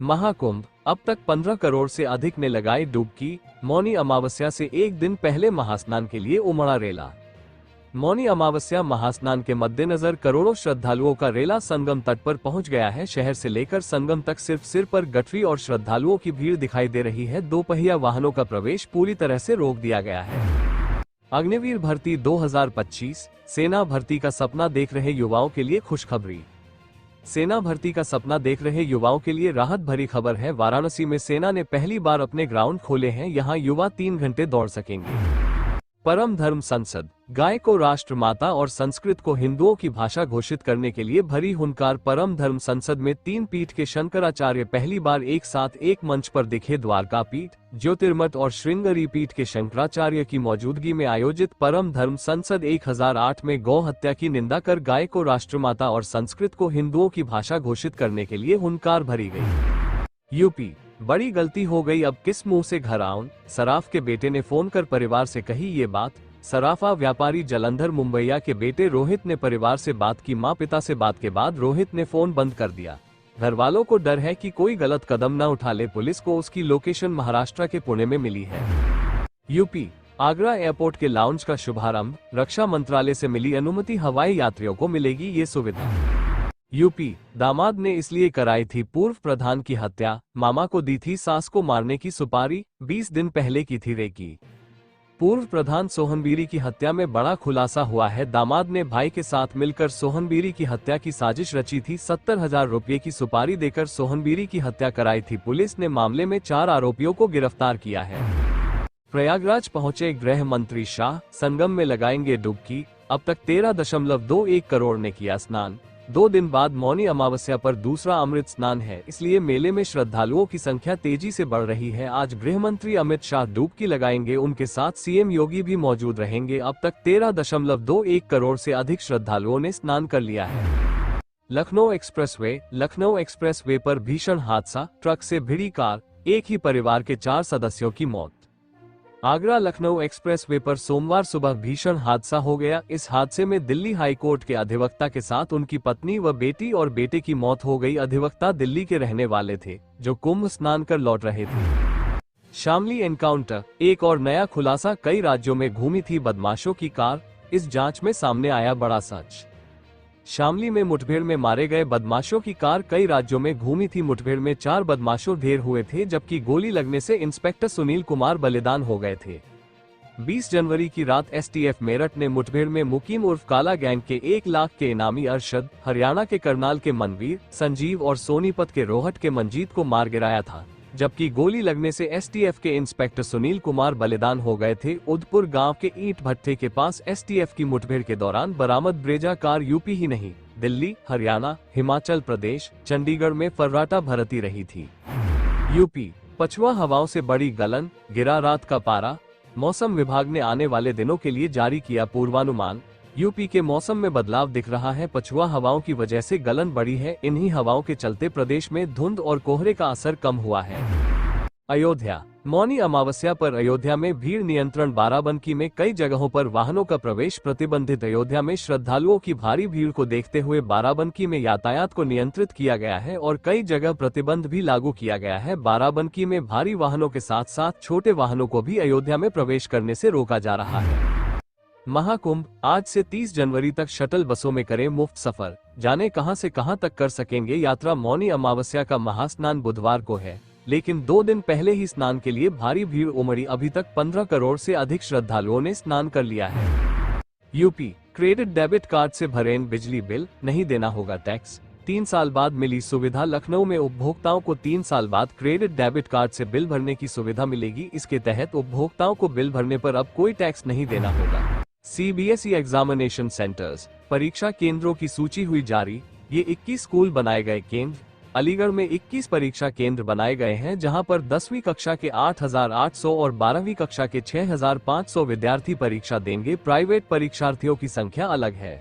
महाकुंभ, अब तक 15 करोड़ से अधिक ने लगाई डुबकी। मौनी अमावस्या से एक दिन पहले महास्नान के लिए उमड़ा रेला। मौनी अमावस्या महास्नान के मद्देनजर करोड़ों श्रद्धालुओं का रेला संगम तट पर पहुंच गया है। शहर से लेकर संगम तक सिर्फ सिर पर गठरी और श्रद्धालुओं की भीड़ दिखाई दे रही है। दोपहिया वाहनों का प्रवेश पूरी तरह से रोक दिया गया है। अग्निवीर भर्ती 2025, सेना भर्ती का सपना देख रहे युवाओं के लिए खुशखबरी। सेना भर्ती का सपना देख रहे युवाओं के लिए राहत भरी खबर है। वाराणसी में सेना ने पहली बार अपने ग्राउंड खोले हैं। यहां युवा 3 घंटे दौड़ सकेंगे। परम धर्म संसद, गाय को राष्ट्र माता और संस्कृत को हिंदुओं की भाषा घोषित करने के लिए भरी हुंकार। परम धर्म संसद में 3 पीठ के शंकराचार्य पहली बार एक साथ एक मंच पर दिखे। द्वारका पीठ, ज्योतिर्मठ और श्रृंगेरी पीठ के शंकराचार्य की मौजूदगी में आयोजित परम धर्म संसद 1008 में गौ हत्या की निंदा कर गाय को राष्ट्रमाता और संस्कृत को हिंदुओं की भाषा घोषित करने के लिए हुंकार भरी गई। यूपी, बड़ी गलती हो गई, अब किस मुंह से घर आऊं। सराफ के बेटे ने फोन कर परिवार से कही ये बात। सराफा व्यापारी जलंधर मुंबईया के बेटे रोहित ने परिवार से बात की। मां पिता से बात के बाद रोहित ने फोन बंद कर दिया। घर वालों को डर है कि कोई गलत कदम न उठा ले। पुलिस को उसकी लोकेशन महाराष्ट्र के पुणे में मिली है। यूपी, आगरा एयरपोर्ट के लाउंज का शुभारंभ। रक्षा मंत्रालय से मिली अनुमति, हवाई यात्रियों को मिलेगी ये सुविधा। यूपी, दामाद ने इसलिए कराई थी पूर्व प्रधान की हत्या, मामा को दी थी सास को मारने की सुपारी। 20 दिन पहले की थी रेकी। पूर्व प्रधान सोहनबीरी की हत्या में बड़ा खुलासा हुआ है। दामाद ने भाई के साथ मिलकर सोहनबीरी की हत्या की साजिश रची थी। 70,000 रुपये की सुपारी देकर सोहनबीरी की हत्या कराई थी। पुलिस ने मामले में 4 आरोपियों को गिरफ्तार किया है। प्रयागराज पहुंचे गृह मंत्री शाह, संगम में लगाएंगे डुबकी। अब तक 13.21 करोड़ ने किया स्नान। 2 दिन बाद मौनी अमावस्या पर दूसरा अमृत स्नान है, इसलिए मेले में श्रद्धालुओं की संख्या तेजी से बढ़ रही है। आज गृह मंत्री अमित शाह डुबकी लगाएंगे, उनके साथ सीएम योगी भी मौजूद रहेंगे। अब तक 13.21 करोड़ से अधिक श्रद्धालुओं ने स्नान कर लिया है। लखनऊ एक्सप्रेसवे पर भीषण हादसा, ट्रक से भिड़ी कार, एक ही परिवार के 4 सदस्यों की मौत। आगरा लखनऊ एक्सप्रेसवे पर सोमवार सुबह भीषण हादसा हो गया। इस हादसे में दिल्ली हाई कोर्ट के अधिवक्ता के साथ उनकी पत्नी व बेटी और बेटे की मौत हो गई। अधिवक्ता दिल्ली के रहने वाले थे, जो कुंभ स्नान कर लौट रहे थे। शामली एनकाउंटर, एक और नया खुलासा। कई राज्यों में घूमी थी बदमाशों की कार, इस जांच में सामने आया बड़ा सच। शामली में मुठभेड़ में मारे गए बदमाशों की कार कई राज्यों में घूमी थी। मुठभेड़ में 4 बदमाशों ढेर हुए थे, जबकि गोली लगने से इंस्पेक्टर सुनील कुमार बलिदान हो गए थे। 20 जनवरी की रात एसटीएफ मेरठ ने मुठभेड़ में मुकीम उर्फ काला गैंग के 1 लाख के इनामी अरशद, हरियाणा के करनाल के मनवीर, संजीव और सोनीपत के रोहट के मंजीत को मार गिराया था, जबकि गोली लगने से एसटीएफ के इंस्पेक्टर सुनील कुमार बलिदान हो गए थे। उदपुर गांव के ईंट भट्टे के पास एसटीएफ की मुठभेड़ के दौरान बरामद ब्रेजा कार यूपी ही नहीं, दिल्ली, हरियाणा, हिमाचल प्रदेश, चंडीगढ़ में फर्राटा भरती रही थी। यूपी, पछुआ हवाओं से बड़ी गलन, गिरा रात का पारा। मौसम विभाग ने आने वाले दिनों के लिए जारी किया पूर्वानुमान। यूपी के मौसम में बदलाव दिख रहा है। पछुआ हवाओं की वजह से गलन बढ़ी है। इन्हीं हवाओं के चलते प्रदेश में धुंध और कोहरे का असर कम हुआ है। अयोध्या, मौनी अमावस्या पर अयोध्या में भीड़ नियंत्रण। बाराबंकी में कई जगहों पर वाहनों का प्रवेश प्रतिबंधित। अयोध्या में श्रद्धालुओं की भारी भीड़ को देखते हुए बाराबंकी में यातायात को नियंत्रित किया गया है और कई जगह प्रतिबंध भी लागू किया गया है। बाराबंकी में भारी वाहनों के साथ साथ छोटे वाहनों को भी अयोध्या में प्रवेश करने से रोका जा रहा है। महाकुंभ, आज से 30 जनवरी तक शटल बसों में करें मुफ्त सफर। जाने कहां से कहां तक कर सकेंगे यात्रा। मौनी अमावस्या का महास्नान बुधवार को है, लेकिन 2 दिन पहले ही स्नान के लिए भारी भीड़ उमड़ी। अभी तक 15 करोड़ से अधिक श्रद्धालुओं ने स्नान कर लिया है। यूपी, क्रेडिट डेबिट कार्ड से भरें बिजली बिल, नहीं देना होगा टैक्स। 3 साल बाद मिली सुविधा। लखनऊ में उपभोक्ताओं को 3 साल बाद क्रेडिट डेबिट कार्ड से बिल भरने की सुविधा मिलेगी। इसके तहत उपभोक्ताओं को बिल भरने पर अब कोई टैक्स नहीं देना होगा। सीबीएसई एग्जामिनेशन सेंटर्स, परीक्षा केंद्रों की सूची हुई जारी। ये 21 स्कूल बनाए गए केंद्र। अलीगढ़ में 21 परीक्षा केंद्र बनाए गए हैं, जहां पर 10वीं कक्षा के 8,800 और 12वीं कक्षा के 6,500 विद्यार्थी परीक्षा देंगे। प्राइवेट परीक्षार्थियों की संख्या अलग है।